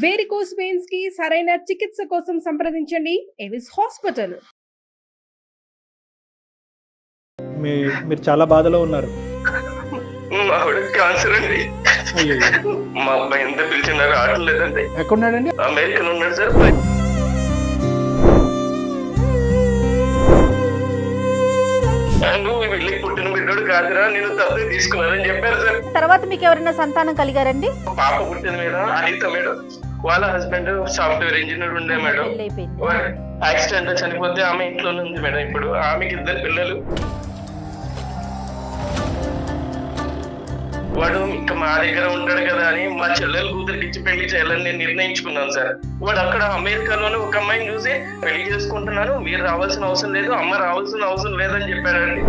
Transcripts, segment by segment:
Varicose veins కి సరైన చికిత్స కోసం సంప్రదించండి ఎవిస్ హాస్పిటల్. మీరు చాలా బాధలో ఉన్నారు. మా ఆవిడ క్యాన్సర్ అండి. అయ్యో, మా అబ్బాయి ఎంత పిలిచినా రావట్లేదండి. ఎక్కడున్నాడండి? అమెరికన్ ఉన్నాడు సార్. నువ్వు వెళ్ళి పుట్టిన బిడ్డోడు కాదురా, నేను తల్లి తీసుకున్నానని చెప్పారు సార్. తర్వాత మీకు ఎవరైనా సంతానం కలిగారండి? పాప పుట్టిన మీద అనిత మేడం వాళ్ళ హస్బెండ్ సాఫ్ట్వేర్ ఇంజనీర్ ఉండే మేడం. యాక్సిడెంట్ లో చనిపోతే ఆమె ఇంట్లోనే ఉంది మేడం. ఇప్పుడు ఆమెకి 2 పిల్లలు. వాడు ఇంకా మా దగ్గర ఉంటాడు కదా అని మా చెల్లెలు కూతురికి ఇచ్చి పెళ్లి చేయాలని నేను నిర్ణయించుకున్నాను సార్. వాడు అక్కడ అమెరికాలోనే ఒక అమ్మాయిని చూసి పెళ్లి చేసుకుంటున్నాను, మీరు రావాల్సిన అవసరం లేదు, అమ్మ రావాల్సిన అవసరం లేదని చెప్పాడండి.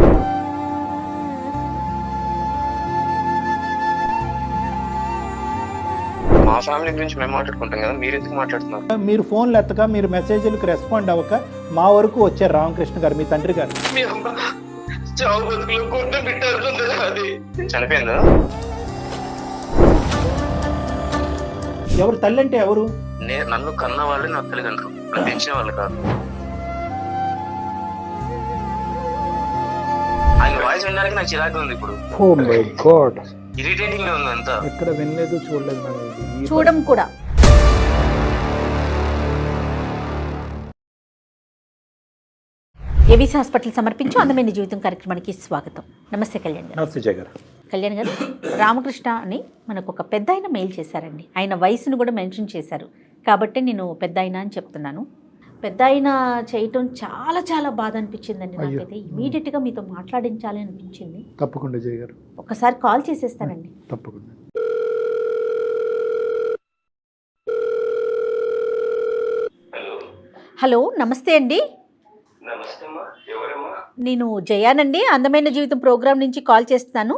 మా ఫ్యామిలీ గురించి మేము మాట్లాడుకుంటాం కదా, మీరు ఎందుకు మాట్లాడుతున్నారు? మీరు ఫోన్లు ఎత్తక, మీరు మెసేజ్లకు రెస్పాండ్ అవ్వక మా వరకు వచ్చారు రామకృష్ణ గారు, మీ తండ్రి గారు. మీ అమ్మ చావు బతుకులు కొట్టు బిడ్డ అది చనిపోయిందా? ఎవరు తల్లి అంటే ఎవరు? నన్ను కన్న వాళ్ళు నా తల్లిదండ్రులు, పెంచిన వాళ్ళు కాదు. ఆయన వాయిస్ వినడానికి నాకు చిరాకు ఉంది ఇప్పుడు. ఓ మై గాడ్, ఇరిటేటింగ్ గా ఉంది అంతా. ఎక్కడ వినలేదు, చూడలేదు మేడం. చూడం కూడా. ఏవిస్ హాస్పిటల్ సమర్పించు అందమైన జీవితం కార్యక్రమానికి స్వాగతం. నమస్తే కళ్యాణ్ గారు. నమస్తే జయ గారు. కళ్యాణ్ గారు, రామకృష్ణ అని మనకు ఒక పెద్ద ఆయన మెయిల్ చేశారండి. ఆయన వయసును కూడా మెన్షన్ చేశారు కాబట్టి నేను పెద్ద ఆయన అని చెప్తున్నాను. పెద్ద ఆయన చేయటం చాలా చాలా బాధ అనిపించిందండి నాకైతే. ఇమీడియట్గా మీతో మాట్లాడించాలి అనిపించింది. తప్పకుండా జయ గారు, ఒకసారి కాల్ చేసేస్తానండి. తప్పకుండా. హలో, నమస్తే అండి. నేను జయానండి, అందమైన జీవితం ప్రోగ్రామ్ నుంచి కాల్ చేస్తున్నాను.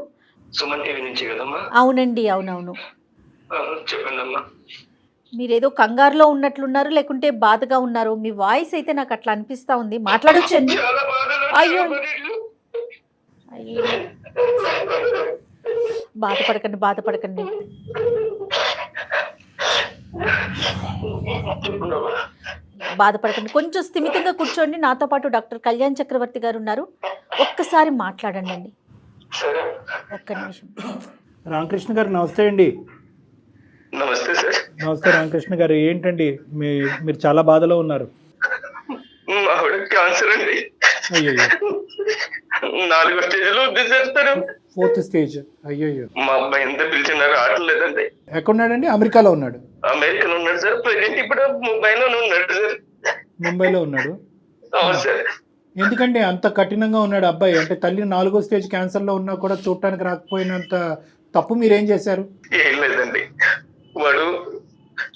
సుమన్ టీవీ నుంచి కదమ్మా? అవునండి, అవునవును. చెప్పండి అమ్మా. మీరేదో కంగారులో ఉన్నట్లున్నారు, లేకుంటే బాధగా ఉన్నారు. మీ వాయిస్ అయితే నాకు అట్లా అనిపిస్తా ఉంది. మాట్లాడొచ్చండి. అయ్యో అయ్యో, బాధపడకండి బాధపడకండి. బాధపడకండి, కొంచెం స్థిమితంగా కూర్చోండి. నాతో పాటు డాక్టర్ కళ్యాణ్ చక్రవర్తి గారు ఉన్నారు. ఒక్కసారి మాట్లాడండి అండి, ఒక్క నిమిషం. రామకృష్ణ గారు నమస్తే అండి. నమస్తే సార్. నమస్తే రామకృష్ణ గారు. ఏంటండి మీరు చాలా బాధలో ఉన్నారు. మా ఆవిడ క్యాన్సర్ అండి. అయ్యో, 4వ స్టేజ్లో ఉంది సార్. 4th stage. అయ్యో, మా అబ్బాయి ఎంత పిలిచినా రావట్లేదండి. ఎక్కడున్నాడండి? అమెరికాలో ఉన్నాడు. అమెరికన్ ఉన్నాడు సార్. ప్రెజెంట్ ఇప్పుడు ముంబైలో ఉన్నాడు సార్. ముంబైలో ఉన్నాడు. అవును సార్. ఎందుకంటే అంత కఠినంగా ఉన్నాడు అబ్బాయి? అంటే తల్లి 4వ స్టేజ్ క్యాన్సర్ లో ఉన్నా కూడా చూడటానికి రాకపోయినంత తప్పు మీరేం చేశారు? ఏం లేదండి, వాడు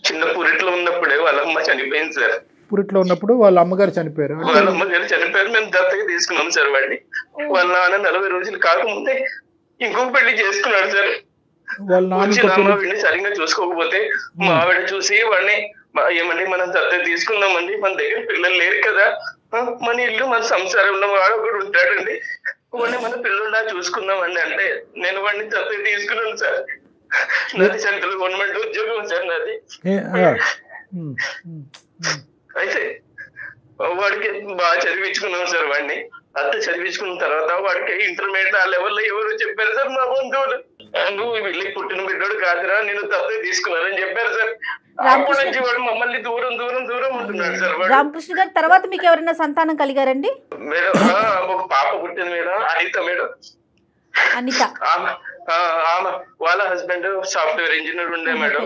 చిన్న పురిట్లో ఉన్నప్పుడే వాళ్ళ అమ్మ చనిపోయింది సార్. పురిట్లో ఉన్నప్పుడు వాళ్ళ అమ్మగారు చనిపోయారు. వాళ్ళ అమ్మగారు చనిపోయారు. మేము దత్తగా తీసుకున్నాం సార్ వాడిని. వాళ్ళ నాన్న 40 రోజులు కాకముందే ఇంకొక పెళ్లి చేసుకున్నాడు సార్. వాళ్ళ నాన్న వీడిని సరిగ్గా చూసుకోకపోతే మా ఆవిడ చూసి వాడిని ఏమండి మనం దత్త తీసుకుందామండి, మన దగ్గర పిల్లలు లేరు కదా, మన ఇల్లు మన సంసారంలో వాడు ఒకడు ఉంటాడండి, వాడిని మన పిల్లల్లా చూసుకుందామండి అంటే నేను వాడిని దత్త తీసుకున్నాను సార్. నాది సెంట్రల్ గవర్నమెంట్ ఉద్యోగం సార్ నాది. అయితే వాడికి బాగా చదివించుకున్నాం సార్ వాడిని. అంత చదివించుకున్న తర్వాత వాడికి ఇంటర్మీడియట్ ఆ లెవెల్లో ఎవరు చెప్పారు సార్, మా బంధువులు. నువ్వు వెళ్ళి పుట్టిన బిడ్డోడు కాదురా, నేను దత్త తీసుకున్నానని చెప్పారు సార్. అప్పటి నుంచి వాడు మమ్మల్ని దూరం దూరం దూరం ఉంటున్నాడు సార్. రామకృష్ణ గారు, తర్వాత మీకు ఎవరైనా సంతానం కలిగారండి? మేడం ఒక పాప పుట్టిన మేడం, అనిత మేడం. అనిత ఆమె వాళ్ళ హస్బెండ్ సాఫ్ట్వేర్ ఇంజనీర్ ఉండే మేడం.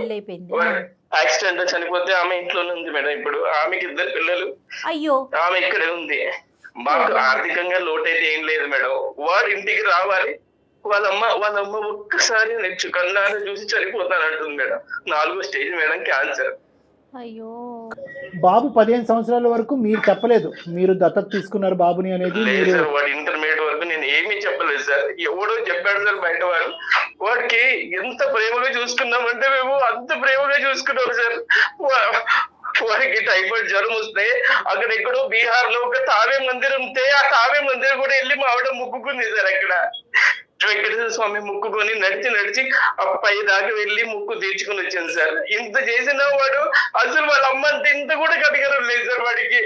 యాక్సిడెంట్ లో చనిపోతే ఆమె ఇంట్లోనే ఉంది మేడం. ఇప్పుడు ఆమెకి 2 పిల్లలు. అయ్యో, ఆమె ఇక్కడే ఉంది. మాకు ఆర్థికంగా లోటు అయితే ఏం లేదు మేడం. వాడు ఇంటికి రావాలి, వాళ్ళ అమ్మ ఒక్కసారి నెచ్చు కన్నాను చూసి చనిపోతానంటుంది మేడం. 4వ స్టేజ్ మేడం, క్యాన్సర్. అయ్యో, బాబు 15 సంవత్సరాల వరకు మీరు చెప్పలేదు మీరు దత్తత తీసుకున్నారు బాబుని అనేది? లేదు సార్, వాడు ఇంటర్మీడియట్ వరకు నేను ఏమీ చెప్పలేదు సార్. ఎవడో చెప్పాడు సార్ బయట వాడు. వాడికి ఎంత ప్రేమగా చూసుకున్నామంటే మేము అంత ప్రేమగా చూసుకున్నాం సార్. వాడికి టైఫాయిడ్ జ్వరం వస్తే అక్కడ ఎక్కడో బీహార్ లో ఒక తావే మందిరం ఉంటే ఆ తావే మందిరం కూడా వెళ్ళి మా ఆవిడ ముక్కుకుంది సార్. అక్కడ వెంకటేశ్వర స్వామి ముక్కుకొని నడిచి ఆ పై దాకా వెళ్ళి ముక్కు తీర్చుకుని వచ్చాను సార్. ఇంత చేసిన వాడు అసలు వాళ్ళ అమ్మ అంత ఇంత కూడా కనికరం లేదు సార్ వాడికి.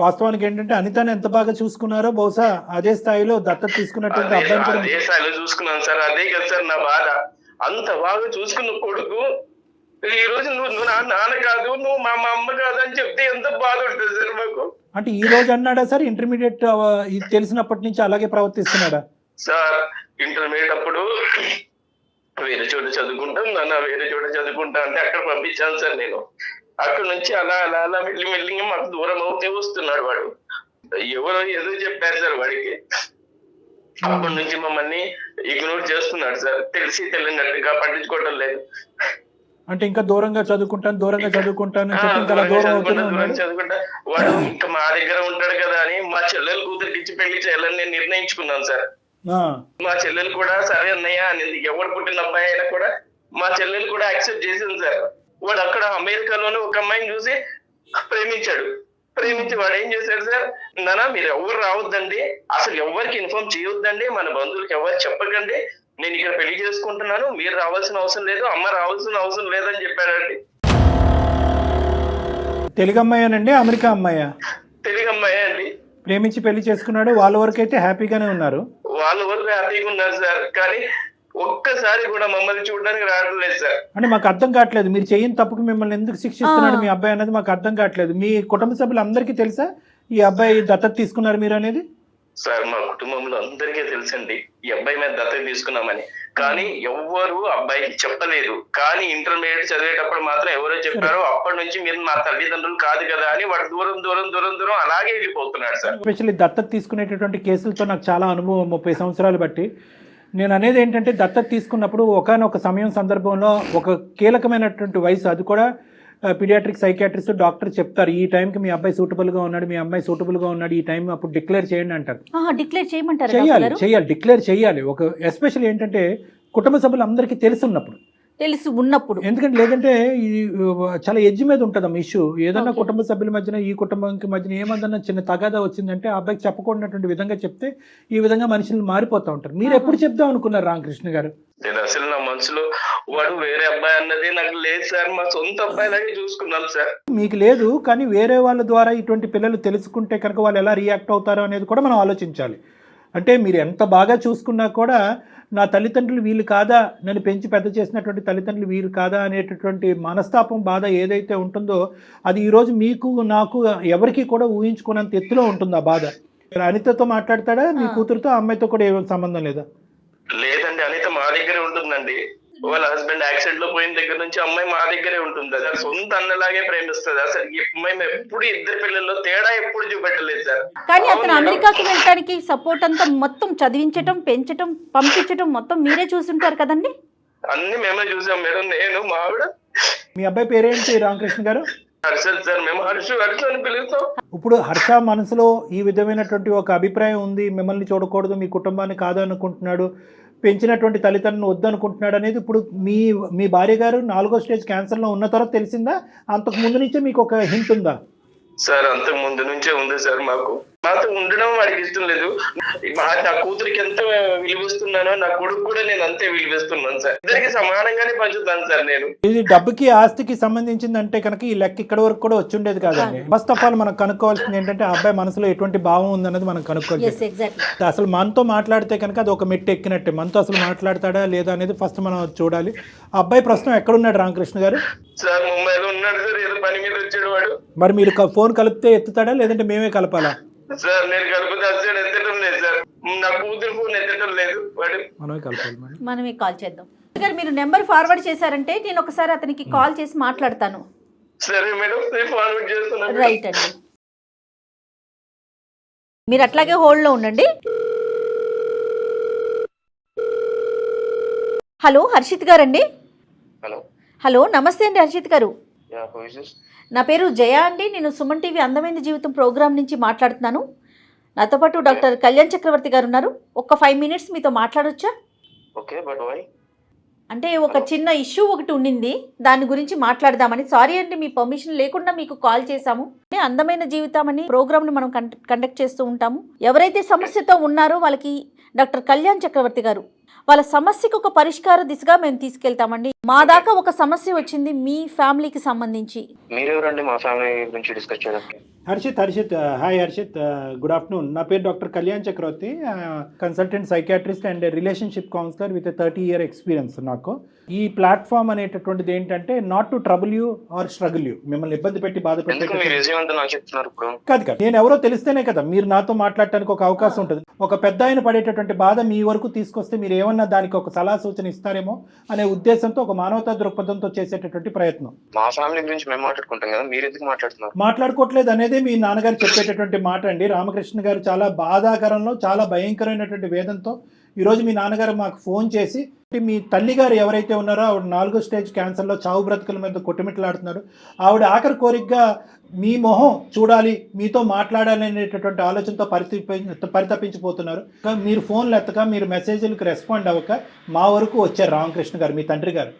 వాస్తవానికి ఏంటంటే అనితని ఎంత బాగా చూసుకున్నారో బహుశా అదే స్థాయిలో దత్తత తీసుకున్నటువంటి అబ్బాయిని కూడా అదే స్థాయిలో చూసుకున్నాను సార్. అదే కదా సార్ నా బాధ. అంత బాగా చూసుకున్న కొడుకు ఈ రోజు నువ్వు నాన్న కాదు, నువ్వు మా అమ్మ కాదు అని చెప్తే ఎంత బాధ ఉంటుంది సార్ మాకు. అంటే ఈ రోజు అన్నాడా సార్ ఇంటర్మీడియట్ ఇది తెలిసినప్పటి నుంచి అలాగే ప్రవర్తిస్తున్నాడా సార్? ఇంటర్మీడియట్ అప్పుడు వేరే చోట చదువుకుంటాం నాన్న, వేరే చోట చదువుకుంటా అంటే అక్కడ పంపించాను సార్ నేను. అక్కడ నుంచి అలా అలా అలా మెల్లిగా మాకు దూరం అవుతే వస్తున్నాడు వాడు. ఎవరో ఏదో చెప్పారు సార్ వాడికి. అప్పటి నుంచి మమ్మల్ని ఇగ్నోర్ చేస్తున్నాడు సార్. తెలిసి తెలియనట్టుగా పట్టించుకోవడం లేదు. అంటే ఇంకా దూరంగా చదువుకుంటాను అని చెప్పి ఇంకా అలా దూరం అవుతూనే ఉన్నాడు. చదువుకుంటా వాడు ఇంకా మా దగ్గర ఉంటాడు కదా అని మా చెల్లెలు కూతురికి ఇచ్చి పెళ్లి చేయాలని నేను నిర్ణయించుకున్నాను సార్. మా చెల్లెలు కూడా సరే అన్నయ్య అనేది. ఎవరు పుట్టిన అబ్బాయి అయినా కూడా మా చెల్లెలు కూడా యాక్సెప్ట్ చేసింది సార్. వాడు అక్కడ అమెరికాలోనే ఒక అమ్మాయిని చూసి ప్రేమించి వాడు ఏం చేశాడు సార్, నాన్న మీరు ఎవరు రావద్దండి, అసలు ఎవరికి ఇన్ఫార్మ్ చేయొద్దండి, మన బంధువులకి ఎవరికి చెప్పకండి, నేను ఇక్కడ పెళ్లి చేసుకుంటున్నాను, మీరు రావాల్సిన అవసరం లేదు, అమ్మ రావాల్సిన అవసరం లేదని చెప్పాడండి. తెలుగు అమ్మాయేనండి అమెరికా అమ్మాయా? తెలుగు అమ్మాయే అండి. ప్రేమించి పెళ్లి చేసుకున్నాడు. వాళ్ళ వరకు అయితే హ్యాపీగానే ఉన్నారు. వాళ్ళ వరకు హ్యాపీగా ఉన్నారు సార్. కానీ ఒక్కసారి కూడా మమ్మల్ని చూడడానికి రావడం లేదు సార్. అంటే మాకు అర్థం కావట్లేదు, మీరు చేయని తప్పుకు మిమ్మల్ని ఎందుకు శిక్షిస్తున్నాడు మీ అబ్బాయి అనేది మాకు అర్థం కావట్లేదు. మీ కుటుంబ సభ్యులు అందరికీ తెలుసా ఈ అబ్బాయి దత్తత తీసుకున్నారు మీరు అనేది? సార్ మా కుటుంబంలో అందరికీ తెలుసండి ఈ అబ్బాయి మీద దత్తత తీసుకున్నామని. కానీ ఎవ్వరు అబ్బాయికి చెప్పలేదు. కానీ ఇంటర్మీడియట్ చదివేటప్పుడు మాత్రం ఎవరో చెప్పారో అప్పటి నుంచి మీరు నా తల్లిదండ్రులు కాదు కదా అని వాడు దూరం అలాగే వెళ్ళిపోతున్నాడు సార్. ఎస్పెషల్లీ దత్తత తీసుకునేటటువంటి కేసులతో నాకు చాలా అనుభవం 30 సంవత్సరాలు బట్టి. నేను అనేది ఏంటంటే దత్తత తీసుకున్నప్పుడు ఒకానొక సందర్భంలో ఒక కీలకమైనటువంటి వయసు, అది కూడా పీడియాట్రిక్ సైకియాట్రిస్ట్ డాక్టర్ చెప్తారు ఈ టైంకి మీ అబ్బాయి సూటబుల్గా ఉన్నాడు, మీ అమ్మాయి సూటబుల్గా ఉన్నాడు, ఈ టైం అప్పుడు డిక్లేర్ చేయండి అంటారు. చేయాలి, డిక్లేర్ చేయాలి. ఒక ఎస్పెషల్ ఏంటంటే కుటుంబ సభ్యులు అందరికీ తెలిసి ఉన్నప్పుడు, ఎందుకంటే లేదంటే ఇది చాలా ఎడ్జ్ మీద ఉంటుందమ్మ ఇష్యూ. ఏదన్నా కుటుంబ సభ్యుల మధ్యన ఈ కుటుంబానికి మధ్యన ఏమన్నా చిన్న తగాదా వచ్చిందంటే ఆ అబ్బాయికి చెప్పకూడనటువంటి విధంగా చెప్తే ఈ విధంగా మనుషులు మారిపోతూ ఉంటారు. మీరు ఎప్పుడు చెప్దాం అనుకున్నారు రామకృష్ణ గారు? నేను అసలు నా మనసులో వాడు వేరే అబ్బాయి అన్నది నాకు లేదు సార్. మా సొంత అబ్బాయి లాగే చూసుకున్నాను సార్. మీకు లేదు, కానీ వేరే వాళ్ళ ద్వారా ఇటువంటి పిల్లలు తెలుసుకుంటే కనుక వాళ్ళు ఎలా రియాక్ట్ అవుతారో అనేది కూడా మనం ఆలోచించాలి. అంటే మీరు ఎంత బాగా చూసుకున్నా కూడా నా తల్లిదండ్రులు వీళ్ళు కాదా, నన్ను పెంచి పెద్ద చేసినటువంటి తల్లిదండ్రులు వీరు కాదా అనేటటువంటి మనస్తాపం, బాధ ఏదైతే ఉంటుందో అది ఈరోజు మీకు నాకు ఎవరికి కూడా ఊహించుకున్నంత ఎత్తులో ఉంటుంది ఆ బాధ. అనితతో మాట్లాడతాడా మీ కూతురుతో? అమ్మాయితో కూడా ఏం సంబంధం లేదా? లేదండి, అనిత మా దగ్గరే ఉంటుందండి. వాళ్ళ హస్బెండ్ యాక్సిడెంట్ లో పోయిన దగ్గర నుంచి అమ్మాయి మా దగ్గరే ఉంటుంది. అసలు సొంత అన్నలాగే ప్రేమిస్తుంది. అసలు మేము ఎప్పుడు ఇద్దరు పిల్లల్లో తేడా ఎప్పుడు చూపెట్టలేదు సార్. కానీ అతను అమెరికాకి వెళ్ళడానికి సపోర్ట్ అంతా మొత్తం చదివించటం, పెంచటం, పంపించటం మొత్తం మీరే చూసుంటారు కదండి? అన్ని మేమే చూసాం మేడం, నేను మా ఆవిడ. మీ అబ్బాయి పేరేంటి రామకృష్ణ గారు? హర్షద్ సార్. మేము హర్ష అని పిలుస్తాం. ఇప్పుడు హర్ష మనసులో ఈ విధమైనటువంటి ఒక అభిప్రాయం ఉంది, మిమ్మల్ని చూడకూడదు, మీ కుటుంబాన్ని కాదనుకుంటున్నాడు, పెంచినటువంటి తల్లిదండ్రులను వద్దనుకుంటున్నాడు అనేది ఇప్పుడు మీ భార్య గారు 4వ స్టేజ్ క్యాన్సర్లో ఉన్న తర్వాత తెలిసిందా? అంతకు ముందు నుంచే మీకు ఒక హింట్ ఉందా? సార్ అంతకు ముందు నుంచే ఉంది సార్. మాతో ఉండడం వాడికి ఇష్టం లేదు. నా కూతురికి ఎంత విలువిస్తున్నానో నా కొడుకు కూడా నేను అంతే విలువిస్తున్నాను సార్. ఇద్దరికి సమానంగానే పంచుతాను సార్ నేను. ఇది డబ్బుకి ఆస్తికి సంబంధించింది అంటే కనుక ఈ లెక్క ఇక్కడ వరకు కూడా వచ్చి ఉండేది కాదండి. ఫస్ట్ ఆఫ్ ఆల్ మనం కనుక్కోవాల్సింది ఏంటంటే ఆ అబ్బాయి మనసులో ఎటువంటి భావం ఉందన్నది మనం కనుక్కోవాలి. అసలు మనతో మాట్లాడితే కనుక అది ఒక మెట్టు ఎక్కినట్టే. మనతో అసలు మాట్లాడతాడా లేదా అనేది ఫస్ట్ మనం చూడాలి. ఆ అబ్బాయి ప్రస్తుతం ఎక్కడున్నాడు రామకృష్ణ గారు? సార్ ముంబైలో ఉన్నాడు సార్. ఏదో పని మీద వచ్చాడు వాడు. మరి మీరు ఫోన్ కలిపితే ఎత్తుతాడా లేదంటే మేమే కలపాలా? సార్ నేను కలిపితే అసలు ఎత్తడం లేదు సార్. నా కూతురు ఫోన్ ఎత్తడం లేదు. వాడు మనమే కాల్ చేద్దాం. మీరు నెంబర్ ఫార్వర్డ్ చేశారంటే నేను ఒకసారి అతనికి కాల్ చేసి మాట్లాడతాను. సరే మేడం, నేను ఫార్వర్డ్ చేస్తున్నాను. రైట్ అండి, మీరు అట్లాగే హోల్డ్ లో ఉండండి. హలో హర్షిత్ గారండి? హలో నమస్తే అండి హర్షిత్ గారు. నా పేరు జయ అండి. నేను సుమన్ టీవీ అందమైన జీవితం ప్రోగ్రామ్ నుంచి మాట్లాడుతున్నాను. నాతో పాటు డాక్టర్ కళ్యాణ్ చక్రవర్తి గారు ఉన్నారు. ఒక 5 minutes మీతో మాట్లాడొచ్చా? అంటే ఒక చిన్న ఇష్యూ ఒకటి ఉండింది, దాని గురించి మాట్లాడదామని. సారీ అండి, మీ పర్మిషన్ లేకుండా మీకు కాల్ చేశాము. అందమైన జీవితం అని ప్రోగ్రామ్ని మనం కండక్ట్ చేస్తూ ఉంటాము. ఎవరైతే సమస్యతో ఉన్నారో వాళ్ళకి డాక్టర్ కళ్యాణ్ చక్రవర్తి గారు వాళ్ళ సమస్యకు ఒక పరిష్కార దిశగా మేము తీసుకెళ్తామండి. మా దాకా ఒక సమస్య వచ్చింది మీ ఫ్యామిలీకి సంబంధించి. మీరెవరండి మా ఫ్యామిలీ గురించి డిస్కస్ చేయడానికి? Harshit hi Harshit, good afternoon. నా పేరు doctor Kalyan Chakravarthy, consultant psychiatrist and relationship counsellor with 30 year experience నాకు. ఈ ప్లాట్ఫామ్ అనేటటువంటిది ఏంటంటే not to trouble you or struggle you, మిమ్మల్ని ఇబ్బంది పెట్టి బాధపెట్టే కాదు. నేను ఎవరో తెలిస్తేనే కదా మీరు నాతో మాట్లాడటానికి ఒక అవకాశం ఉంటుంది. ఒక పెద్ద ఆయన పడేటటువంటి బాధ మీ వరకు తీసుకొస్తే మీరు ఏమన్నా దానికి ఒక సలహా సూచన ఇస్తారేమో అనే ఉద్దేశంతో, ఒక మానవతా దృక్పథంతో చేసేటటువంటి ప్రయత్నం. మా ఫ్యామిలీ గురించి మేము మాట్లాడుకుంటాం కదా, మీరు ఎందుకు మాట్లాడుతున్నారు? మాట్లాడుకోవట్లేదు అనేదే మీ నాన్నగారు చెప్పేటటువంటి మాట అండి. రామకృష్ణ గారు చాలా బాధాకరంలో, చాలా భయంకరమైనటువంటి వేదంతో ఈరోజు మీ నాన్నగారు మాకు ఫోన్ చేసి, మీ తల్లి గారు ఎవరైతే ఉన్నారో ఆవిడ 4వ స్టేజ్ క్యాన్సర్లో చావు బ్రతుకుల మీద కొట్టుమిట్లాడుతున్నారు, ఆవిడ ఆఖరి కోరికగా మీ మొహం చూడాలి, మీతో మాట్లాడాలి అనేటటువంటి ఆలోచనతో పరితపించిపోతున్నారు. మీరు ఫోన్లు ఎత్తక, మీరు మెసేజ్లకు రెస్పాండ్ అవ్వక మా వరకు వచ్చారు రామకృష్ణ గారు, మీ తండ్రి గారు.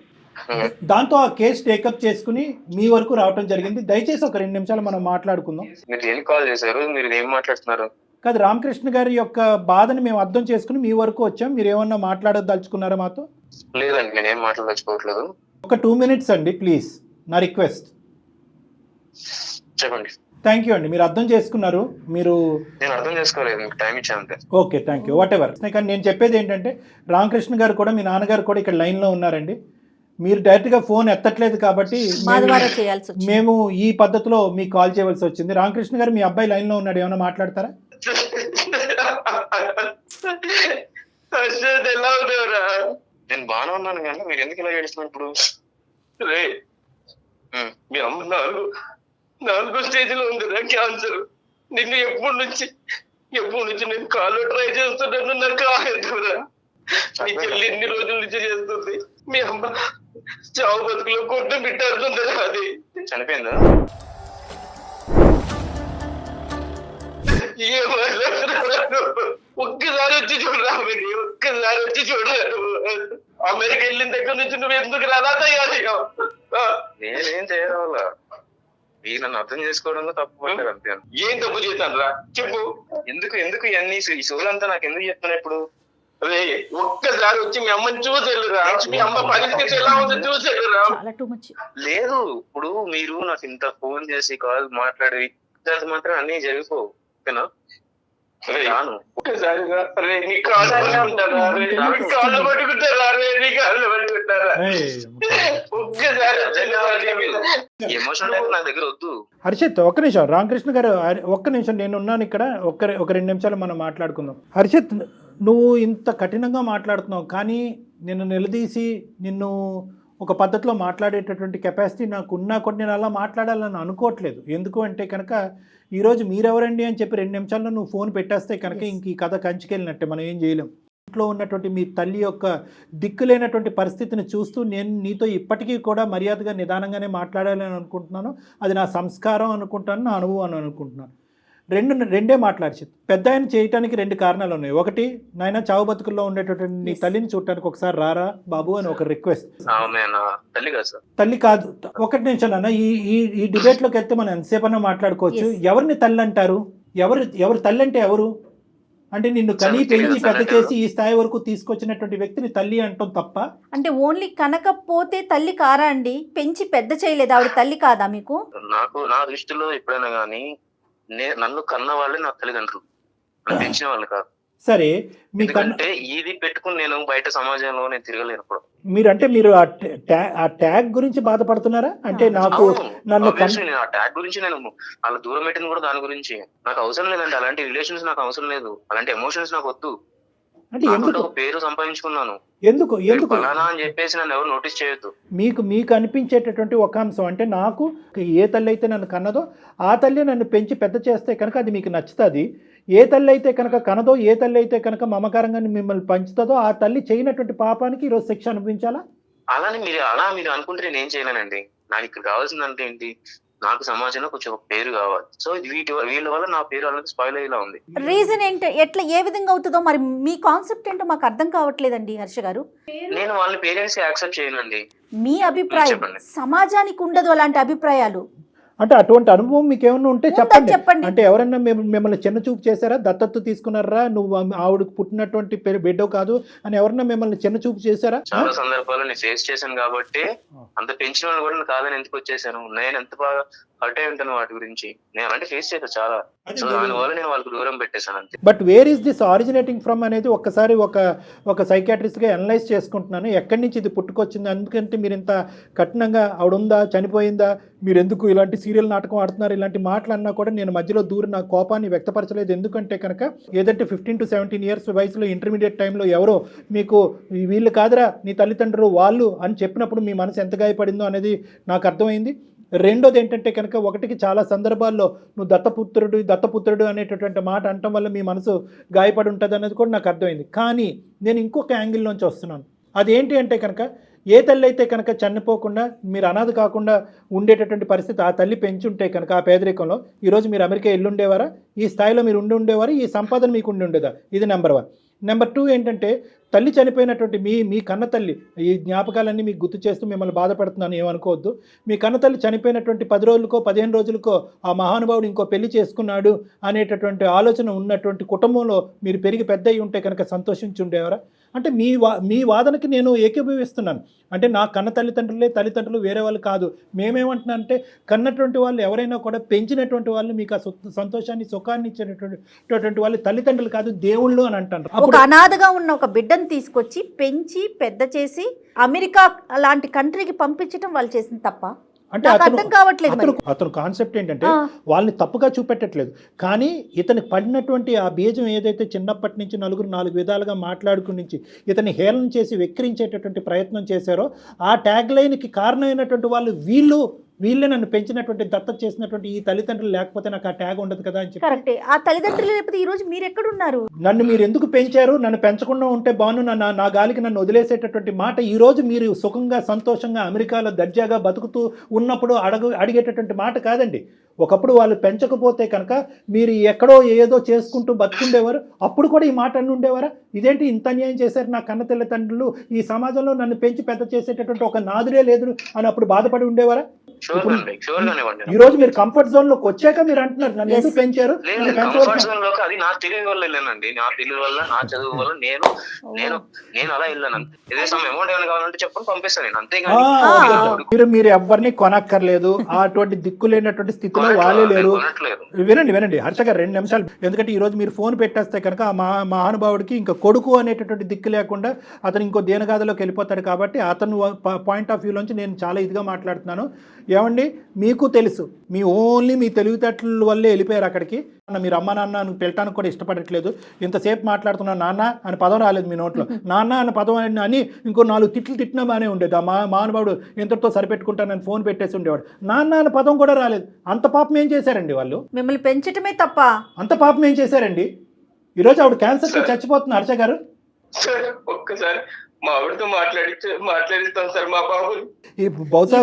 దాంతో ఆ కేసు టేకప్ చేసుకుని మీ వరకు రావడం జరిగింది. దయచేసి ఒక 2 నిమిషాలు మనం మాట్లాడుకుందాం. మీరు దేనికి కాల్ చేశారు? మీరు ఏం మాట్లాడుతున్నారు? కాదు, రామకృష్ణ గారి యొక్క బాధని మేము అర్థం చేసుకుని మీ వరకు వచ్చాం. మీరు ఏమన్నా మాట్లాడదలుచుకున్నారా మాతో? లేదండి, నేనేం మాట్లాడదలుచుకోవట్లేదు. ఒక 2 minutes అండి ప్లీజ్, నా రిక్వెస్ట్. చెప్పండి. థ్యాంక్ యూ అండి, మీరు అర్థం చేసుకున్నారు. మీరు నేను అర్థం చేసుకోలేదు, మీకు టైం ఇచ్చాను. Okay, thank you, what ever. కానీ నేను చెప్పేది ఏంటంటే రామకృష్ణ గారు కూడా, మీ నాన్నగారు కూడా ఇక్కడ లైన్లో ఉన్నారండి. మీరు డైరెక్ట్గా ఫోన్ ఎత్తట్లేదు కాబట్టి మేము ఈ పద్ధతిలో మీకు కాల్ చేయవలసి వచ్చింది. రామకృష్ణ గారు, మీ అబ్బాయి లైన్లో ఉన్నాడు, ఏమైనా మాట్లాడతారా? ఎలా అవుతావురా? నేను బాగానే ఉన్నాను కానీ మీరు ఎందుకు ఇలా ఏడుస్తున్నారు ఇప్పుడు? రే, మీ అమ్మ 4వ స్టేజ్లో ఉందిరా క్యాన్సర్. నిన్ను ఎప్పటి నుంచి నేను కాల్లో ట్రై చేస్తున్నాను, నాకు కాదురా. నీ చెల్లి ఎన్ని రోజుల నుంచి చేస్తుంది. మీ అమ్మ చావు బతుకులో కొట్టు బిట్టాడుతుందా? అది చనిపోయిందా? ఒక్కసారి వచ్చి చూడరా, ఒక్కసారి వచ్చి చూడరా. అమెరికా వెళ్ళిన దగ్గర నుంచి నువ్వు ఎందుకు రాదా తయారయ్యావు? నేనేం చేయరా, మీరు నన్ను అర్థం చేసుకోవడంలో తప్పు పడ్డారు అంతే. ఏం తప్పు చేశాను రా చెప్పు. ఎందుకు ఇవన్నీ ఈ సోలంతా నాకు ఎందుకు చెప్తున్నా ఇప్పుడు? అదే ఒక్కసారి వచ్చి మీ అమ్మని చూసేళ్ళురా, మీ అమ్మ పరిస్థితి ఎలా ఉందో చూసేళ్ళురా. లేదు, ఇప్పుడు మీరు నాకు ఇంత ఫోన్ చేసి కాల్ మాట్లాడి మాత్రం అన్ని జరిగిపోవు, ఓకేనా? రాను ఒక్కసారి నీ కాళ్ళు పట్టుకుంటారా, నీ కాళ్ళు పట్టుకుంటారా, నీ కాళ్ళు పట్టుకుంటారా? ఒక్కసారి ఎమోషనల్ నా దగ్గర వద్దు. హర్షిత్, ఒక్క నిమిషం. రామకృష్ణ గారు ఒక్క నిమిషం, నేను ఉన్నాను ఇక్కడ. ఒక 2 నిమిషాలు మనం మాట్లాడుకుందాం. హర్షిత్, నువ్వు ఇంత కఠినంగా మాట్లాడుతున్నావు, కానీ నిన్ను నిలదీసి నిన్ను ఒక పద్ధతిలో మాట్లాడేటటువంటి కెపాసిటీ నాకు ఉన్నా కూడా నేను అలా మాట్లాడాలని అనుకోవట్లేదు. ఎందుకు అంటే కనుక ఈరోజు మీరెవరండి అని చెప్పి 2 నిమిషాల్లో నువ్వు ఫోన్ పెట్టేస్తే కనుక ఇంక ఈ కథ కంచికెళ్ళినట్టే, మనం ఏం చేయలేం. ఇంట్లో ఉన్నటువంటి మీ తల్లి యొక్క దిక్కులేనటువంటి పరిస్థితిని చూస్తూ నేను నీతో ఇప్పటికీ కూడా మర్యాదగా నిదానంగానే మాట్లాడాలని అనుకుంటున్నాను. అది నా సంస్కారం అనుకుంటాను, నా అనుభవం అనుకుంటున్నాను. రెండే మాట్లాడి. పెద్ద ఆయన చేయటానికి 2 కారణాలు ఉన్నాయి. ఒకటి, నాయన చావు బతుకుల్లో ఉండేటటువంటి నీ తల్లిని చూడటానికి ఒకసారి రారా బాబు అని ఒక రిక్వెస్ట్. తల్లి కాదు, 1 నిమిషం అన్న. ఈ డిబేట్ లోకి వెళ్తే మనం ఎంతసేపన్నా మాట్లాడుకోవచ్చు. ఎవరిని తల్లి అంటారు? ఎవరు తల్లి అంటే ఎవరు? అంటే నిన్ను కనీ పెంచి పెద్ద చేసి ఈ స్థాయి వరకు తీసుకొచ్చినటువంటి వ్యక్తిని తల్లి అంటాం తప్ప. అంటే ఓన్లీ కనకపోతే తల్లి కారా అండి? పెంచి పెద్ద చేయలేదు, ఆవిడ తల్లి కాదా మీకు? నా దృష్టిలో ఎప్పుడైనా కానీ నన్ను కన్న వాళ్ళే నా తల్లిదండ్రులు, పెంచిన వాళ్ళు కాదు. సరే, మీకంటే ఇది పెట్టుకుని నేను బయట సమాజంలో నేను తిరగలేను. మీరు ఆ ట్యాగ్ గురించి బాధపడుతున్నారా? అంటే నాకు నన్ను ఆ ట్యాగ్ గురించి నేను వాళ్ళ దూరం పెట్టింది కూడా దాని గురించి. నాకు అవసరం లేదండి అలాంటి రిలేషన్స్, నాకు అవసరం లేదు అలాంటి ఎమోషన్స్ నాకు వద్దు. అంటే ఎందుకు పేరు సంపాదించుకున్నాను, ఎందుకు అని చెప్పేసి నన్ను ఎవరు నోటీస్ చేయొద్దు. మీకు అనిపించేటటువంటి ఒక అంశం అంటే, నాకు ఏ తల్లి అయితే నన్ను కన్నదో ఆ తల్లి నన్ను పెంచి పెద్ద చేస్తే కనుక అది మీకు నచ్చుతుంది. ఏ తల్లి అయితే కనుక కనదో, ఏ తల్లి అయితే కనుక మమకారంగా మిమ్మల్ని పంచుతుందో ఆ తల్లి చేయనటువంటి పాపానికి ఈరోజు శిక్ష అనిపించాలా? అలా మీరు అనుకుంటే నేను ఏం చేయలేనండి. నాకు ఇక్కడ కావాల్సిందంటే ఏంటి, నాకు సమాజంలో కొంచెం పేరు కావాలి. సో వీళ్ళ వల్ల నా పేరు అనేది స్పాయిల్ అయ్యేలా ఉంది. రీజన్ ఏంటో, ఎట్లా ఏ విధంగా అవుతుందో మరి మీ కాన్సెప్ట్ ఏంటో మాకు అర్థం కావట్లేదండి హర్ష గారు. నేను వాళ్ళ పేరెంట్స్ యాక్సెప్ట్ చేయనండి. మీ అభిప్రాయం, సమాజానికి ఉండదు అలాంటి అభిప్రాయాలు. అంటే అటువంటి అనుభవం మీకు ఏమన్నా ఉంటే ఉందా చెప్పండి. చెప్పండి. అంటే ఎవరన్నా మిమ్మల్ని చిన్న చూపు చేశారా, దత్తత తీసుకున్నారా, నువ్వు ఆవిడకు పుట్టినటువంటి బిడ్డో కాదు అని ఎవరన్నా మిమ్మల్ని చిన్న చూపు చేశారా? చాలా సందర్భాలు నేను ఫేస్ చేశాను కాబట్టి అంత పెంచిన వాళ్ళు కూడా కాదని ఎందుకు వచ్చేసాను. నేను ఎంత బాగా హర్ట్ అయి ఉంటాను వాటి గురించి. నేను అలాంటి ఫేస్ చేశాను చాలా. సో దానివల్ల నేను వాళ్ళకి దూరం పెట్టేశాను అంతే. But where is this originating from అనేది ఒక్కసారి ఒక సైకాట్రిస్ట్గా అనలైజ్ చేసుకుంటున్నాను. ఎక్కడి నుంచి ఇది పుట్టుకొచ్చింది, ఎందుకంటే మీరు ఇంత కఠినంగా ఆవిడ ఉందా, చనిపోయిందా, మీరు ఎందుకు ఇలాంటి సీరియల్ నాటకం ఆడుతున్నారు, ఇలాంటి మాటలు అన్నా కూడా నేను మధ్యలో దూరి నా కోపాన్ని వ్యక్తపరచలేదు. ఎందుకంటే కనుక ఏదంటే 15 to 17 years వయసులో ఇంటర్మీడియట్ టైంలో ఎవరో మీకు వీళ్ళు కాదురా నీ తల్లిదండ్రులు వాళ్ళు అని చెప్పినప్పుడు మీ మనసు ఎంత గాయపడిందో అనేది నాకు అర్థమైంది. రెండోది ఏంటంటే కనుక ఒకటికి చాలా సందర్భాల్లో నువ్వు దత్తపుత్రుడు అనేటటువంటి మాట అనటం వల్ల మీ మనసు గాయపడి ఉంటుంది అనేది కూడా నాకు అర్థమైంది. కానీ నేను ఇంకొక యాంగిల్లోంచి వస్తున్నాను. అదేంటి అంటే కనుక ఏ తల్లి అయితే కనుక చనిపోకుండా మీరు అనాథ కాకుండా ఉండేటటువంటి పరిస్థితి ఆ తల్లి పెంచుంటే కనుక ఆ పేదరికంలో ఈరోజు మీరు అమెరికా వెళ్ళుండేవారా, ఈ స్థాయిలో మీరు ఉండేవారా, ఈ సంపాదన మీకు ఉండేదా? ఇది నెంబర్ 1. నెంబర్ 2 ఏంటంటే తల్లి చనిపోయినటువంటి మీ కన్న తల్లి ఈ జ్ఞాపకాలన్నీ మీకు గుర్తు చేస్తూ మిమ్మల్ని బాధపడుతున్నాను ఏమనుకోవద్దు. మీ కన్న తల్లి చనిపోయినటువంటి 10 రోజులకో 15 రోజులకో ఆ మహానుభావుడు ఇంకో పెళ్లి చేసుకున్నాడు అనేటటువంటి ఆలోచన ఉన్నటువంటి కుటుంబంలో మీరు పెరిగి పెద్ద అయి ఉంటే కనుక సంతోషించి ఉండేవారా? అంటే మీ వాదనకి నేను ఏకీభవిస్తున్నాను. అంటే నా కన్న తల్లిదండ్రులు వేరే వాళ్ళు కాదు. మేమేమంటున్నా అంటే కన్నటువంటి వాళ్ళు ఎవరైనా కూడా పెంచినటువంటి వాళ్ళు మీకు ఆ సంతోషాన్ని సుఖాన్ని ఇచ్చేటటువంటి వాళ్ళు తల్లిదండ్రులు కాదు, దేవుళ్ళు అని అంటారు. ఒక అనాథగా ఉన్న ఒక బిడ్డను తీసుకొచ్చి పెంచి పెద్ద చేసి అమెరికా లాంటి కంట్రీకి పంపించడం వాళ్ళు చేసిన తప్ప అంటే అర్థం కావట్లేదు. అతను కాన్సెప్ట్ ఏంటంటే వాళ్ళని తప్పుగా చూపెట్టట్లేదు, కానీ ఇతనికి పడినటువంటి ఆ బీజం ఏదైతే చిన్నప్పటి నుంచి 4 విధాలుగా మాట్లాడుకుని నుంచి ఇతన్ని హేళన చేసి వెక్కిరించేటటువంటి ప్రయత్నం చేశారో ఆ ట్యాగ్ లైన్కి కారణమైనటువంటి వాళ్ళు వీళ్ళే నన్ను పెంచినటువంటి దత్తత చేసినటువంటి ఈ తల్లిదండ్రులు లేకపోతే నాకు ఆ ట్యాగ్ ఉండదు కదా అని చెప్పి. కరెక్టే. ఆ తల్లిదండ్రులు లేకపోతే ఈ రోజు మీరు ఎక్కడున్నారు? నన్ను మీరు ఎందుకు పెంచారు, నన్ను పెంచకుండా ఉంటే బాను, నా గాలికి నన్ను వదిలేసేటటువంటి మాట ఈ రోజు మీరు సుఖంగా సంతోషంగా అమెరికాలో దర్జాగా బతుకుతూ ఉన్నప్పుడు అడిగేటటువంటి మాట కాదండి. ఒకప్పుడు వాళ్ళు పెంచకపోతే కనుక మీరు ఎక్కడో ఏదో చేసుకుంటూ బతుకుండేవారు. అప్పుడు కూడా ఈ మాట అన్ని ఉండేవారా? ఇదేంటి ఇంత అన్యాయం చేశారు నా కన్న తల్లిదండ్రులు, ఈ సమాజంలో నన్ను పెంచి పెద్ద చేసేటటువంటి ఒక నాదుడే లేదు అని అప్పుడు బాధపడి ఉండేవారా? ఈ రోజు మీరు కంఫర్ట్ జోన్ లోకి వచ్చాక మీరు అంటున్నారు నన్ను ఎందుకు పెంచారు. అది నా తెలివి వల్ల వెళ్ళానండి. నా తెలివి వల్ల, నా చదువు వల్ల నేను అలా వెళ్ళాను. ఇదే సమయం అమౌంట్ ఏమైనా కావాలంటే చెప్పని పంపిస్తాను నేను, అంతేగాని మీరు ఎవరిని కొనక్కర్లేదు. అటువంటి దిక్కు లేనటువంటి స్థితిలో వాళ్ళే లేరు. వినండి హర్ష గారు 2 నిమిషాలు. ఎందుకంటే ఈ రోజు మీరు ఫోన్ పెట్టేస్తే కనుక ఆ మహానుభావుడికి ఇంకా కొడుకు అనేటటువంటి దిక్కు లేకుండా అతను ఇంకో దేనగాథలోకి వెళ్ళిపోతాడు. కాబట్టి అతను పాయింట్ ఆఫ్ వ్యూలోంచి నేను చాలా ఇదిగా మాట్లాడుతున్నాను. ఏమండి, మీకు తెలుసు మీ తెలివితేటల వల్లే వెళ్ళిపోయారు అక్కడికి. మీరు అమ్మ నాన్న పిలటానికి కూడా ఇష్టపడట్లేదు. ఇంతసేపు మాట్లాడుతున్నా నాన్న అని పదం రాలేదు మీ నోట్లో. నాన్న అనే పదం అని ఇంకో 4 తిట్లు తిట్టినా బాగానే ఉండేది. ఆ మహానుభావుడు ఇంతటితో సరిపెట్టుకుంటానని ఫోన్ పెట్టేసి ఉండేవాడు. నాన్న అనే పదం కూడా రాలేదు. అంత పాపం ఏం చేశారండి వాళ్ళు? మిమ్మల్ని పెంచటమే తప్ప అంత పాపం ఏం చేశారండి? ఈరోజు ఆవిడ క్యాన్సర్తో చచ్చిపోతున్నారు. హర్ష గారు ఒక్కసారి మా ఆవిడతో మాట్లాడిస్తాం సార్ మా బాబు. ఈ బహుశా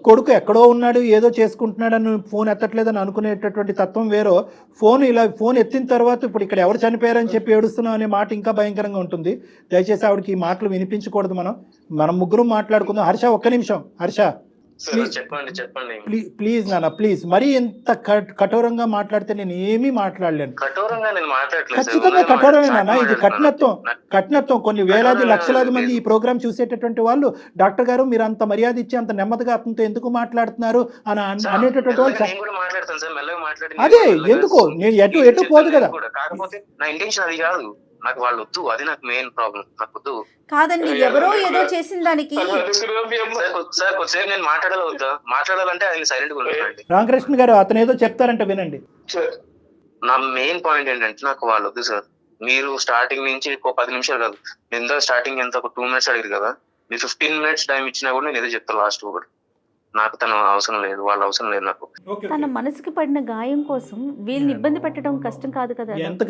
కొడుకు ఎక్కడో ఉన్నాడు, ఏదో చేసుకుంటున్నాడని ఫోన్ ఎత్తట్లేదని అనుకునేటటువంటి తత్వం వేరో, ఫోన్ ఎత్తిన తర్వాత ఇప్పుడు ఇక్కడ ఎవరు చనిపోయారని చెప్పి ఏడుస్తున్నాం అనే మాట ఇంకా భయంకరంగా ఉంటుంది. దయచేసి ఆవిడకి ఈ మాటలు వినిపించకూడదు. మనం ముగ్గురం మాట్లాడుకుందాం. హర్ష ఒక్క నిమిషం. హర్ష చెప్పండి ప్లీజ్ నాన్న, ప్లీజ్. మరీ ఎంత కఠోరంగా మాట్లాడితే నేను ఏమీ మాట్లాడలేను. ఖచ్చితంగా కఠోరమే నాన్న. ఇది కఠినత్వం. కొన్ని వేలాది లక్షలాది మంది ఈ ప్రోగ్రామ్ చూసేటటువంటి వాళ్ళు డాక్టర్ గారు మీరు అంత మర్యాద ఇచ్చి అంత నెమ్మదిగా అతనితో ఎందుకు మాట్లాడుతున్నారు అని అనేటటువంటి వాళ్ళు. అదే ఎందుకు నేను ఎటు పోదు కదా. నాకు వాళ్ళు వద్దు, అది నాకు మెయిన్ ప్రాబ్లం. నాకు వద్దు కాదండి, ఎవరో ఏదో చేసిన దానికి సార్ కొద్దిసేపు నేను మాట్లాడాలంటే ఆయన సైలెంట్ గా ఉంటానండి. రామకృష్ణ గారు అతను ఏదో చెప్తారంటే వినండి. నా మెయిన్ పాయింట్ ఏంటంటే నాకు వాళ్ళు వద్దు సార్. మీరు స్టార్టింగ్ నుంచి 10 నిమిషాలు కాదు, ఎంత స్టార్టింగ్ ఎంత ఒక 2 minutes అడిగారు కదా, మీరు 15 minutes టైం ఇచ్చినా కూడా నేను ఏదో చెప్తాను లాస్ట్ ఒకటి. నాకు తన అవసరం లేదు, వాళ్ళ అవసరం లేదు నాకు. తన మనసుకి పడిన గాయం కోసం వీళ్ళని ఇబ్బంది పెట్టడం కష్టం కాదు కదా. ఎంత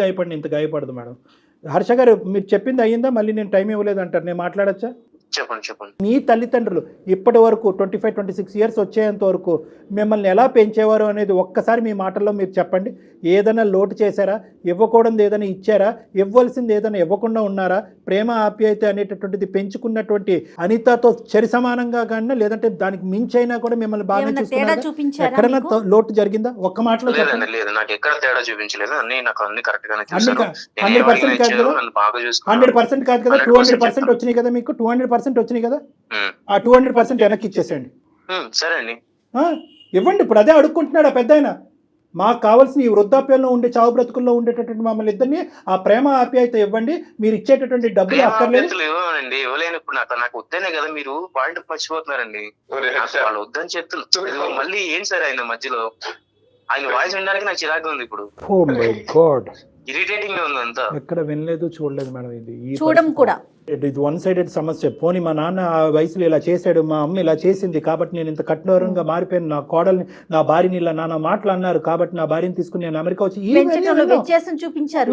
గాయపడదు మేడం. హర్ష గారు మీరు చెప్పింది అయ్యిందా? మళ్ళీ నేను టైం ఇవ్వలేదు అంటారు, నేను మాట్లాడచ్చా? చెప్పండి. మీ తల్లిదండ్రులు ఇప్పటి వరకు 25-26 ఇయర్స్ వచ్చేంత వరకు మిమ్మల్ని ఎలా పెంచేవారు అనేది ఒక్కసారి మీ మాటల్లో మీరు చెప్పండి. ఏదైనా లోటు చేశారా? ఇవ్వకూడదు ఏదైనా ఇచ్చారా? ఇవ్వాల్సింది ఏదైనా ఇవ్వకుండా ఉన్నారా? ప్రేమ ఆప్యాయత అనేటటువంటిది పెంచుకున్నటువంటి అనితతో చరి సమానంగా కానీ లేదంటే దానికి మించైనా కూడా మిమ్మల్ని బాగా చూసుకున్నారా? ఎక్కడైనా లోటు జరిగిందా? ఒక్క మాటలో చెప్పండి. లేదు, నాకు ఎక్కడ తేడా చూపించలేదు. నాకు అన్ని కరెక్ట్ గానే 100% కాదు కదా, 100% కాదు కదా, 200% వచ్చినాయి కదా, మీకు 200% వచ్చినాయి కదా, ఆ 200% వెనక్కి ఇచ్చేసేయండి. సరే అండి, ఇవ్వండి. ఇప్పుడు అదే అడుక్కుంటున్నాడు ఆ పెద్దాయన. మాకు కావాల్సిన ఈ వృద్ధాప్యంలో ఉండే చావు బ్రతుకుల్లో ఉండేటటువంటి మమ్మల్ని ఇద్దరిని ఆ ప్రేమ ఆప్యాయత ఇవ్వండి. మీరు ఇచ్చేటటువంటి డబ్బులు అక్కర్లేదు. ఇవ్వనండి, ఇవ్వలేను. ఇప్పుడు నాకు వద్దనే కదా మీరు పాయింట్ మర్చిపోతున్నారండి. వాళ్ళు వద్దని చెప్తున్నారు, మళ్ళీ ఏం సరే ఆయన మధ్యలో ఆయన వాయిస్ వినడానికి నాకు చిరాకు ఉంది. ఇప్పుడు ఇరిటేటింగ్ గా ఉంది అంతా. ఎక్కడ వినలేదు, చూడలేదు మేడం. ఇది చూడడం కూడా ఇది వన్ సైడెడ్ సమస్య. పోనీ మా నాన్న ఆ వయసులో ఇలా చేశాడు, మా అమ్మ ఇలా చేసింది కాబట్టి నేను ఇంత కఠోరంగా మారిపోయాను, నా కోడల్ని నా భార్యని ఇలా నాన్న మాటలు అన్నారు కాబట్టి నా భార్యని తీసుకుని నేను అమెరికా వచ్చి చూపించారు.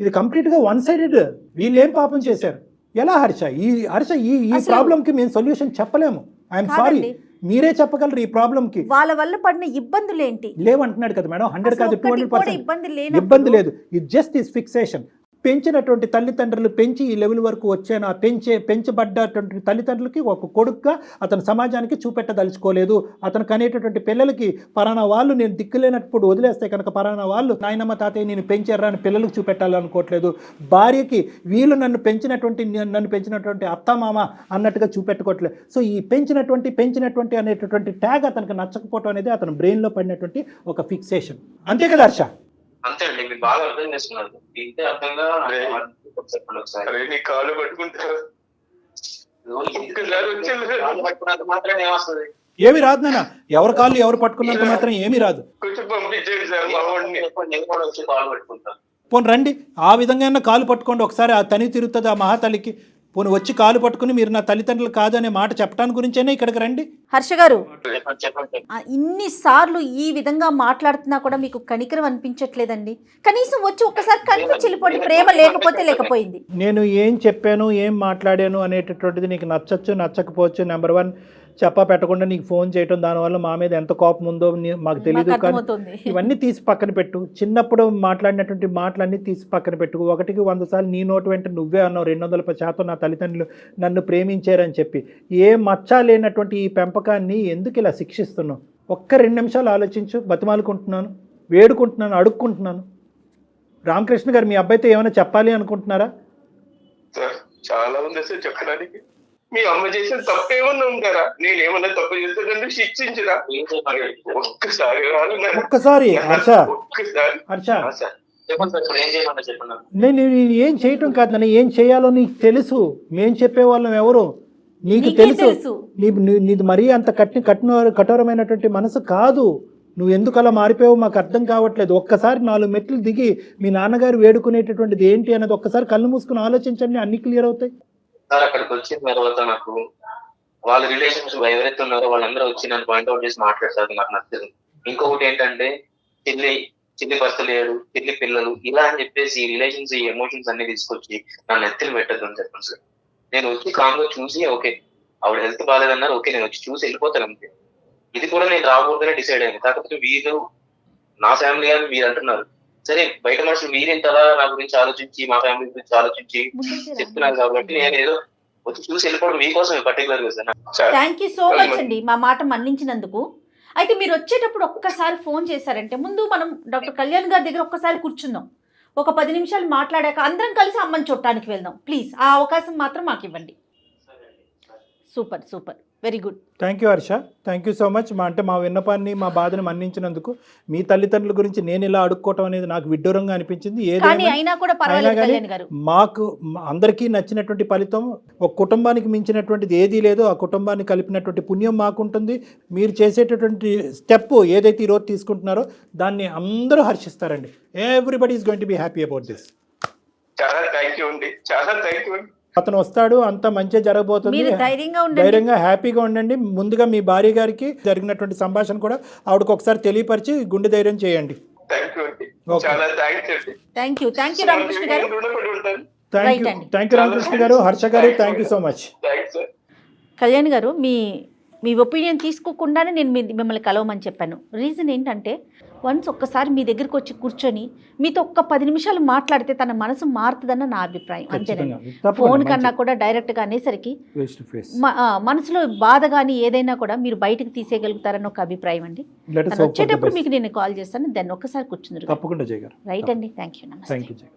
ఇది కంప్లీట్ గా వన్ సైడెడ్. వీళ్ళు ఏం పాపం చేశారు? ఎలా హర్ష ఈ ప్రాబ్లం కి మేము సొల్యూషన్ చెప్పలేము. ఐఎమ్ సారీ, మీరే చెప్పగలరు ఈ ప్రాబ్లం కి. వాళ్ళ వల్ల పడిన ఇబ్బందులు ఏంటి లేవంటున్నాడు కదా మేడం. 100 కాదు 200% ఇబ్బంది లేదు. ఇది జస్ట్ ఇస్ ఫిక్సేషన్. పెంచినటువంటి తల్లిదండ్రులు పెంచి ఈ లెవెల్ వరకు వచ్చాను. ఆ పెంచబడ్డటువంటి తల్లిదండ్రులకి ఒక కొడుకుగా అతను సమాజానికి చూపెట్టదలుచుకోలేదు. అతను కనేటటువంటి పిల్లలకి పరానా వాళ్ళు నేను దిక్కులేనప్పుడు వదిలేస్తే కనుక పరానా వాళ్ళు నాయనమ్మ తాతయ్య నేను పెంచారా అని పిల్లలకు చూపెట్టాలనుకోవట్లేదు. భార్యకి వీళ్ళు నన్ను పెంచినటువంటి అత్తమామ అన్నట్టుగా చూపెట్టుకోవట్లేదు. సో ఈ పెంచినటువంటి అనేటటువంటి ట్యాగ్ అతనికి నచ్చకపోవటం అనేది అతని బ్రెయిన్లో పడినటువంటి ఒక ఫిక్సేషన్. అంతే కదా హర్ష? అంతే అండి, మీరు బాగా అర్థం చేస్తున్నారు. ఇంతే అర్థంగా నీ కాళ్ళు పట్టుకుంటారు మాత్రం ఏమొస్తుంది? ఏమి రాదు నాన్న. ఎవరి కాళ్ళు ఎవరు పట్టుకున్నంత మాత్రం ఏమీ రాదు. కొంచెం పంపించండి సార్, మా వాడిని నేను కూడా వచ్చి కాళ్ళు పట్టుకుంటాను. పోనీ రండి, ఆ విధంగా కాలు పట్టుకోండి ఒకసారి. ఆ తని తిరుగుతుంది ఆ మహాతల్లికి. పోనీ వచ్చి కాలు పట్టుకుని మీరు నా తల్లిదండ్రులు కాదు అనే మాట చెప్పడానికి గురించేనే ఇక్కడికి రండి. హర్ష గారు, చెప్పండి. ఇన్నిసార్లు ఈ విధంగా మాట్లాడుతున్నా కూడా మీకు కనికరం అనిపించట్లేదండి? కనీసం వచ్చి ఒక్కసారి కనిపించి వెళ్ళిపోండి. ప్రేమ లేకపోయింది. నేను ఏం చెప్పాను, ఏం మాట్లాడాను అనేటటువంటిది నీకు నచ్చచ్చు నచ్చకపోవచ్చు. నెంబర్ 1 చెప్పా పెట్టకుండా నీకు ఫోన్ చేయటం, దానివల్ల మా మీద ఎంత కోపం ఉందో మాకు తెలియదు. కానీ ఇవన్నీ తీసి పక్కన పెట్టు. చిన్నప్పుడు మాట్లాడినటువంటి మాటలన్నీ తీసి పక్కన పెట్టు. 1కి 100 సార్లు నీ నోటు వెంట నువ్వే అన్నావు 210% నా తల్లిదండ్రులు నన్ను ప్రేమించారని చెప్పి. ఏ మచ్చ లేనటువంటి ఈ పెంపకాన్ని ఎందుకు ఇలా శిక్షిస్తున్నావు? ఒక్క 2 నిమిషాలు ఆలోచించు. బతిమాలుకుంటున్నాను, వేడుకుంటున్నాను, అడుక్కుంటున్నాను. రామకృష్ణ గారు, మీ అబ్బాయితో ఏమైనా చెప్పాలి అనుకుంటున్నారా? చాలా ఉంది సార్ చెప్పడానికి. మీ అమ్మ చేసిన తప్పేమన్నా ఉందారా? నేనేమన్నా తప్పు చేస్తానంటే శిక్షించరా? ఒక్కసారి నేను ఏం చేయటం కాదు నన్ను, ఏం చేయాలో నీకు తెలుసు. మేం చెప్పేవాళ్ళం ఎవరు నీకు తెలుసు. నీది మరీ అంత కఠోరమైనటువంటి మనసు కాదు. నువ్వు ఎందుకు అలా మారిపోయావు మాకు అర్థం కావట్లేదు. ఒక్కసారి 4 మెట్లు దిగి మీ నాన్నగారు వేడుకునేటటువంటిది ఏంటి అన్నది ఒక్కసారి కళ్ళు మూసుకుని ఆలోచించండి, అన్ని క్లియర్ అవుతాయి. సార్ అక్కడికి వచ్చిన తర్వాత నాకు వాళ్ళ రిలేషన్స్ ఎవరైతే ఉన్నారో వాళ్ళందరూ వచ్చి నన్ను పాయింట్అవుట్ చేసి మాట్లాడతారు, నాకు నచ్చదు. ఇంకొకటి ఏంటంటే చిల్లి భర్త లేడు, చిల్లి పిల్లలు ఇలా అని చెప్పేసి ఈ రిలేషన్స్ ఈ ఎమోషన్స్ అన్ని తీసుకొచ్చి నన్ను ఎత్తులు పెట్టద్దు అని చెప్పండి సార్. నేను వచ్చి కామ్గా చూసి ఓకే ఆవిడ హెల్త్ బాగాలేదన్నారు, ఓకే నేను వచ్చి చూసి వెళ్ళిపోతాను అంతే. ఇది కూడా నేను రాకూడదనే డిసైడ్ అయ్యాను. కాకపోతే వీరు నా ఫ్యామిలీ అని మీరు అంటున్నారు. సరే బయట మనుషులు మీరింతలా నా గురించి ఆలోచించి మా ఫ్యామిలీ గురించి ఆలోచించి చెప్తున్నారు కాబట్టి నేను ఏదో వచ్చి చూసి వెళ్ళిపోవడం మీకోసం పర్టికులర్ గా sir. Thank you so much అండి మా మాట మన్నించినందుకు. అయితే మీరు వచ్చేటప్పుడు ఒక్కసారి ఫోన్ చేశారంటే ముందు మనం డాక్టర్ కళ్యాణ్ గారి దగ్గర ఒక్కసారి కూర్చుందాం. ఒక 10 నిమిషాలు మాట్లాడాక అందరం కలిసి అమ్మని చూడటానికి వెళ్దాం. ప్లీజ్ ఆ అవకాశం మాత్రం మాకు ఇవ్వండి. Super very good. Thank you Harsha, thank you so much. మా విన్నపాన్ని మా బాధను మన్నించినందుకు. మీ తల్లిదండ్రుల గురించి నేను ఇలా అడుక్కోవటం అనేది నాకు విడ్డూరంగా అనిపించింది. మాకు అందరికీ నచ్చినటువంటి ఫలితం ఒక కుటుంబానికి మించినటువంటిది ఏదీ లేదు. ఆ కుటుంబాన్ని కలిపినటువంటి పుణ్యం మాకుంటుంది. మీరు చేసేటటువంటి స్టెప్ ఏదైతే ఈరోజు తీసుకుంటున్నారో దాన్ని అందరూ హర్షిస్తారండి. Everybody is going to be happy about this. చాలా థ్యాంక్ యూ అండి, చాలా థ్యాంక్ యూ. అతను వస్తాడు, అంత మంచిగా జరగబోతుంది. ధైర్యంగా హ్యాపీగా ఉండండి. ముందుగా మీ భార్య గారికి జరిగినటువంటి సంభాషణ కూడా ఆవిడకి ఒకసారి తెలియపరిచి గుండె ధైర్యం చేయండి. థ్యాంక్ యూ రామకృష్ణ గారు. థ్యాంక్ యూ రామకృష్ణ గారు. హర్ష గారు, thank you so much. Kalyan గారు మీ ఒపీనియన్ తీసుకోకుండానే నేను మిమ్మల్ని కలవమని చెప్పాను. రీజన్ ఏంటంటే వన్స్ ఒక్కసారి మీ దగ్గరికి వచ్చి కూర్చొని మీతో ఒక్క 10 నిమిషాలు మాట్లాడితే తన మనసు మారుతుందన్న నా అభిప్రాయం. అంతేనండి. ఫోన్ కన్నా కూడా డైరెక్ట్గా అనేసరికి మనసులో బాధ కానీ ఏదైనా కూడా మీరు బయటకు తీసేయగలుగుతారని ఒక అభిప్రాయం అండి. తను వచ్చేటప్పుడు మీకు నేను కాల్ చేస్తాను. దాన్ని ఒక్కసారి కూర్చుందరు. తప్పకుండా జయ గారు. రైట్ అండి. Thank you. నమస్తే. Thank you Jaya.